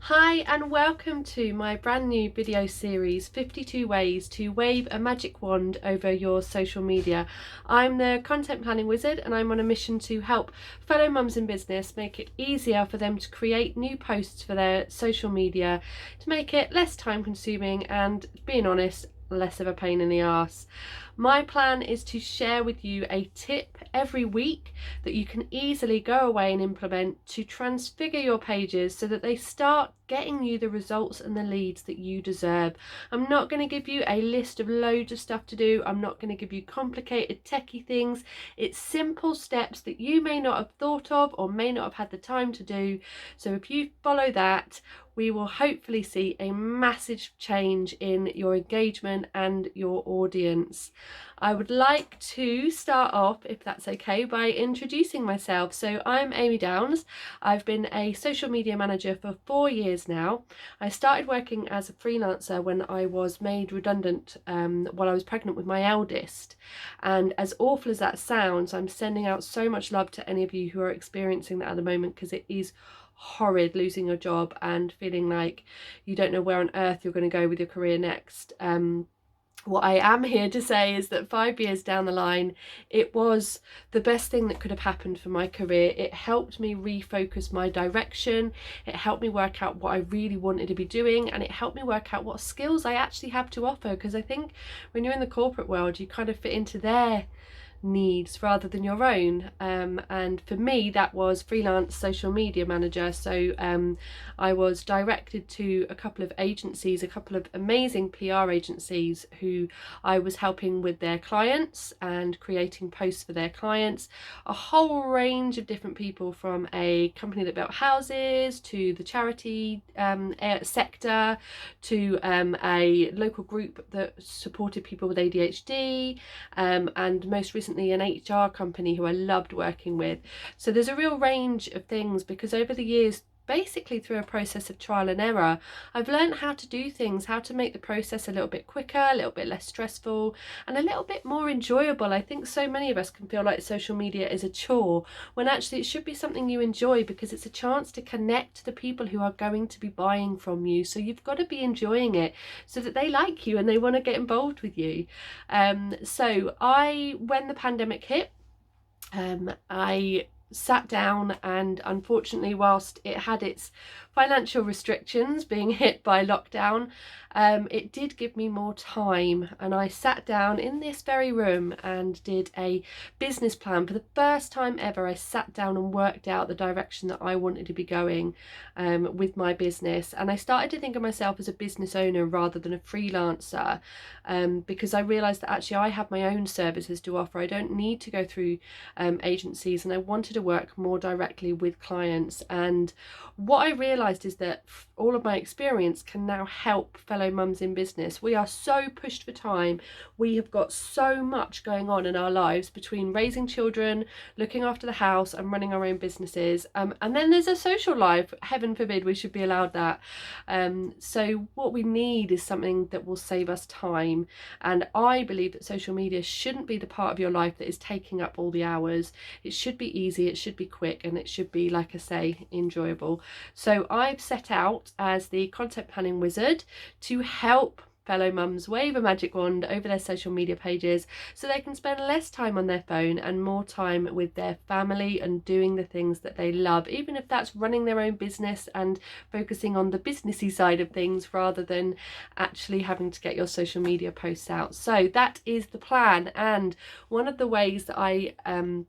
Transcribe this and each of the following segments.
Hi and welcome to my brand new video series 52 ways to wave a magic wand over your social media. I'm the content planning wizard and I'm on a mission to help fellow mums in business make it easier for them to create new posts for their social media to make it less time consuming and, being honest, less of a pain in the arse. My plan is to share with you a tip every week that you can easily go away and implement to transfigure your pages so that they start getting you the results and the leads that you deserve. I'm not going to give you a list of loads of stuff to do. I'm not going to give you complicated techie things. It's simple steps that you may not have thought of or may not have had the time to do. So if you follow that, we will hopefully see a massive change in your engagement and your audience. I would like to start off, if that's okay, by introducing myself. So I'm Amy Downs. I've been a social media manager for 4 years now. I started working as a freelancer when I was made redundant while I was pregnant with my eldest. And as awful as that sounds, I'm sending out so much love to any of you who are experiencing that at the moment, because it is horrid losing your job and feeling like you don't know where on earth you're going to go with your career next. What I am here to say is that 5 years down the line, it was the best thing that could have happened for my career. It helped me refocus my direction. It helped me work out what I really wanted to be doing, and it helped me work out what skills I actually have to offer, because I think when you're in the corporate world, you kind of fit into their needs rather than your own, and for me that was freelance social media manager. So I was directed to a couple of agencies, a couple of amazing PR agencies who I was helping with their clients and creating posts for their clients, a whole range of different people, from a company that built houses to the charity sector to a local group that supported people with ADHD, and most recently an HR company who I loved working with. So there's a real range of things, because over the years, basically through a process of trial and error, I've learned how to do things, how to make the process a little bit quicker, a little bit less stressful, and a little bit more enjoyable. I think so many of us can feel like social media is a chore, when actually it should be something you enjoy, because it's a chance to connect to the people who are going to be buying from you. So you've got to be enjoying it so that they like you and they want to get involved with you. So when the pandemic hit, I sat down, and unfortunately, whilst it had its financial restrictions being hit by lockdown, it did give me more time, and I sat down in this very room and did a business plan. For the first time ever, I sat down and worked out the direction that I wanted to be going with my business, and I started to think of myself as a business owner rather than a freelancer, because I realised that actually I have my own services to offer. I don't need to go through agencies, and I wanted to work more directly with clients. And what I realised is that all of my experience can now help fellow mums in business. We are so pushed for time. We have got so much going on in our lives, between raising children, looking after the house, and running our own businesses. And then there's a social life. Heaven forbid we should be allowed that. So what we need is something that will save us time. And I believe that social media shouldn't be the part of your life that is taking up all the hours. It should be easy, it should be quick, and it should be, like I say, enjoyable. So I've set out as the content planning wizard to help fellow mums wave a magic wand over their social media pages so they can spend less time on their phone and more time with their family and doing the things that they love, even if that's running their own business and focusing on the businessy side of things rather than actually having to get your social media posts out. So that is the plan, and one of the ways that I'm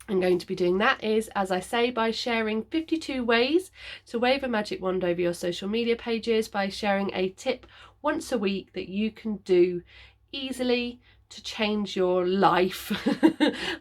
going to be doing that is, as I say, by sharing 52 ways to wave a magic wand over your social media pages, by sharing a tip once a week that you can do easily to change your life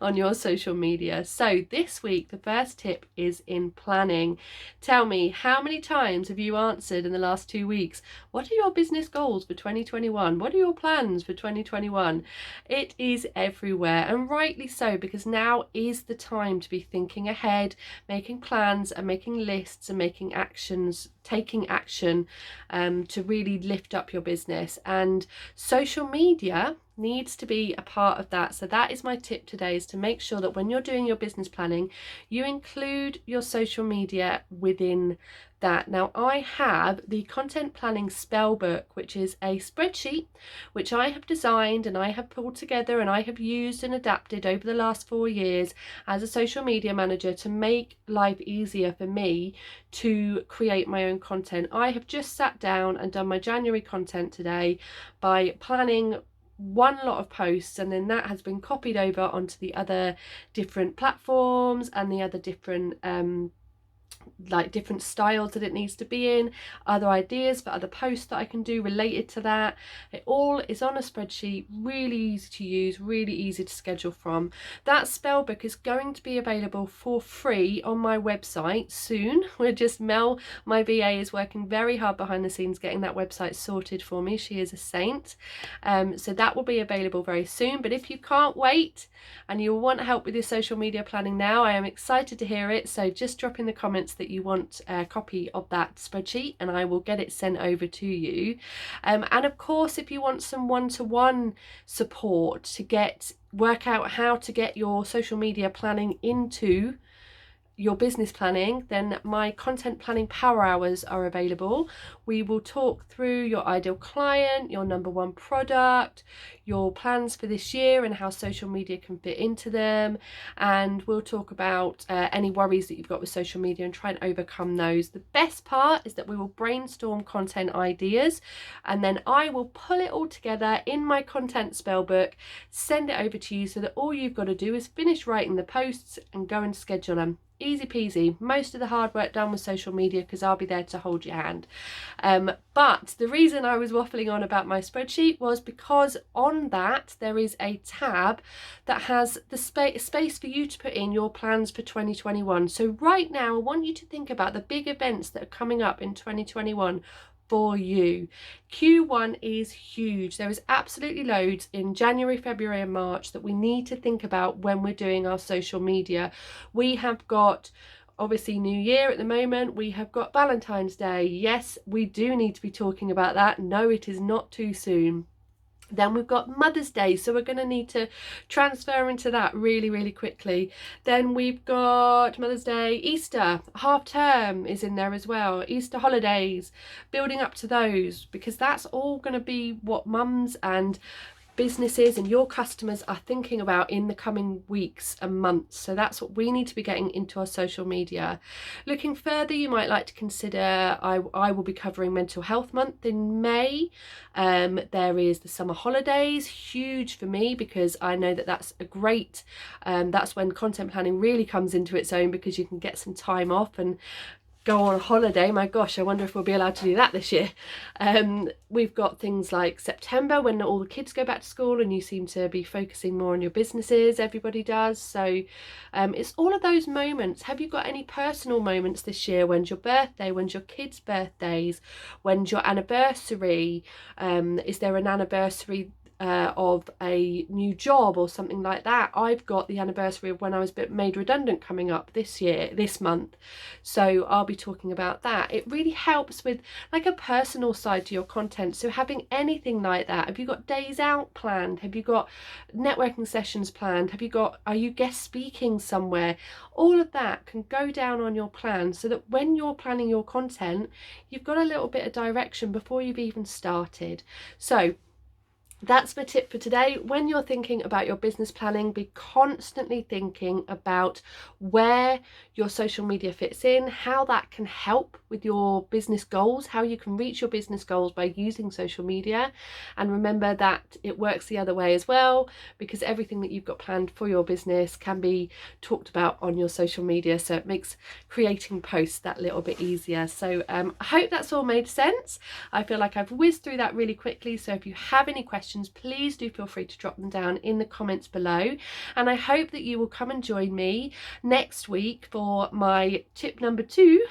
on your social media. So this week, the first tip is in planning. Tell me, how many times have you answered in the last 2 weeks, what are your business goals for 2021? What are your plans for 2021? It is everywhere, and rightly so, because now is the time to be thinking ahead, making plans and making lists and making actions, taking action to really lift up your business. And social media needs to be a part of that. So that is my tip today, is to make sure that when you're doing your business planning, you include your social media within that. Now, I have the content planning spell book, which is a spreadsheet which I have designed and I have pulled together and I have used and adapted over the last 4 years as a social media manager to make life easier for me to create my own content. I have just sat down and done my January content today by planning one lot of posts, and then that has been copied over onto the other different platforms and the other different different styles that it needs to be in, other ideas for other posts that I can do related to that. It all is on a spreadsheet, really easy to use, really easy to schedule from. That spell book is going to be available for free on my website soon. Mel, my VA, is working very hard behind the scenes getting that website sorted for me. She is a saint. So that will be available very soon. But if you can't wait and you want help with your social media planning now, I am excited to hear it. So just drop in the comments that you want a copy of that spreadsheet and I will get it sent over to you. And of course, if you want some one-to-one support to work out how to get your social media planning into your business planning, then my content planning power hours are available. We will talk through your ideal client, your number one product, your plans for this year and how social media can fit into them, and we'll talk about any worries that you've got with social media and try and overcome those. The best part is that we will brainstorm content ideas and then I will pull it all together in my content spell book, send it over to you, so that all you've got to do is finish writing the posts and go and schedule them. Easy peasy. Most of the hard work done with social media because I'll be there to hold your hand. But the reason I was waffling on about my spreadsheet was because on that there is a tab that has the space for you to put in your plans for 2021. So right now I want you to think about the big events that are coming up in 2021 for you. Q1 is huge. There is absolutely loads in January, February and March that we need to think about when we're doing our social media. We have got obviously New Year at the moment. We have got Valentine's Day. Yes, we do need to be talking about that. No, it is not too soon. Then we've got Mother's Day, so we're going to need to transfer into that really, really quickly. Then we've got Mother's Day, Easter, half term is in there as well, Easter holidays, building up to those, because that's all going to be what mums and businesses and your customers are thinking about in the coming weeks and months. So that's what we need to be getting into our social media. Looking further, you might like to consider, I will be covering Mental Health Month in May. There is the summer holidays, huge for me because I know that that's a great, that's when content planning really comes into its own, because you can get some time off and go on holiday. My gosh, I wonder if we'll be allowed to do that this year. We've got things like September when all the kids go back to school and you seem to be focusing more on your businesses. Everybody does. So it's all of those moments. Have you got any personal moments this year? When's your birthday? When's your kids' birthdays? When's your anniversary? Is there an anniversary of a new job or something like that? I've got the anniversary of when I was made redundant coming up this month, so I'll be talking about that. It really helps with like a personal side to your content. So having anything like that, have you got days out planned? Have you got networking sessions planned? Are you guest speaking somewhere? All of that can go down on your plan so that when you're planning your content, you've got a little bit of direction before you've even started. So that's my tip for today. When you're thinking about your business planning, be constantly thinking about where your social media fits in, how that can help with your business goals, how you can reach your business goals by using social media. And remember that it works the other way as well, because everything that you've got planned for your business can be talked about on your social media. So it makes creating posts that little bit easier. So I hope that's all made sense. I feel like I've whizzed through that really quickly. So if you have any questions, please do feel free to drop them down in the comments below, and I hope that you will come and join me next week for my tip number 2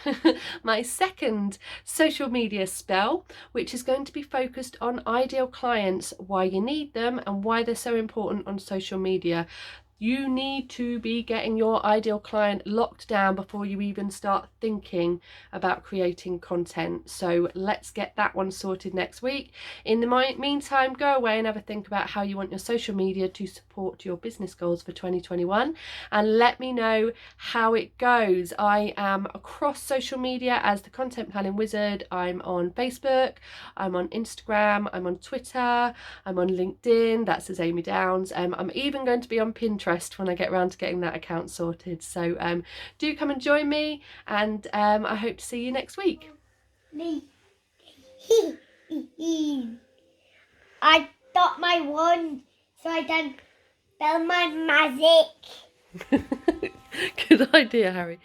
my second social media spell, which is going to be focused on ideal clients, why you need them and why they're so important on social media. You need to be getting your ideal client locked down before you even start thinking about creating content. So let's get that one sorted next week. In the meantime, go away and have a think about how you want your social media to support your business goals for 2021, and let me know how it goes. I am across social media as the Content Planning Wizard. I'm on Facebook, I'm on Instagram, I'm on Twitter, I'm on LinkedIn, that's as Amy Downs. I'm even going to be on Pinterest when I get around to getting that account sorted. So do come and join me, and I hope to see you next week. I got my wand, so I can spell my magic. Good idea, Harry.